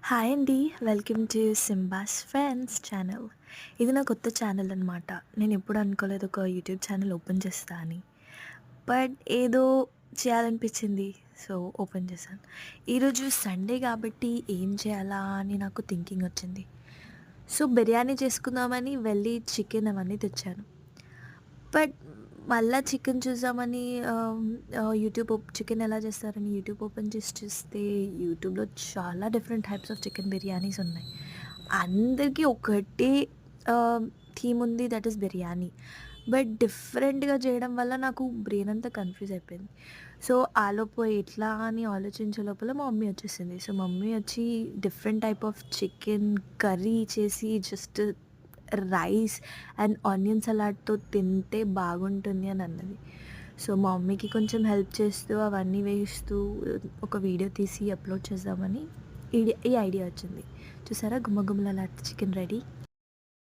Hi అండి. Welcome to Simba's friends channel. ఇది నా కొత్త ఛానల్ అనమాట. నేను ఎప్పుడు అనుకోలేదు ఒక యూట్యూబ్ ఛానల్ ఓపెన్ చేస్తా అని. బట్ ఏదో చేయాలనిపించింది. సో, ఓపెన్ చేశాను. ఈరోజు సండే కాబట్టి ఏం చేయాలా అని నాకు థింకింగ్ వచ్చింది. సో, బిర్యానీ చేసుకుందామని వెళ్ళి చికెన్ అవన్నీ తెచ్చాను. బట్ మళ్ళా చికెన్ చూసామని చికెన్ ఎలా చేస్తారని యూట్యూబ్ ఓపెన్ చేసి చూస్తే యూట్యూబ్‌లో చాలా different types of chicken biryanis ఉన్నాయి. అందరికీ ఒకటే థీమ్ ఉంది, దట్ ఈస్ బిర్యానీ. బట్ డిఫరెంట్‌గా చేయడం వల్ల నాకు బ్రెయిన్ అంతా కన్‌ఫ్యూజ్ అయిపోయింది. సో, ఆలోపు ఎట్లా అని ఆలోచించే లోపల మా మమ్మీ వచ్చేసింది. సో, మమ్మీ వచ్చి different type of chicken curry చేసి జస్ట్ రైస్ అండ్ ఆనియన్ సలాడ్‌తో తింటే బాగుంటుంది అని అన్నది. సో, మా మమ్మీకి కొంచెం హెల్ప్ చేస్తూ అవన్నీ వేస్తూ ఒక వీడియో తీసి అప్‌లోడ్ చేద్దామని ఈ ఐడియా వచ్చింది. చూసారా గుమగుమలాడే చికెన్ రెడీ.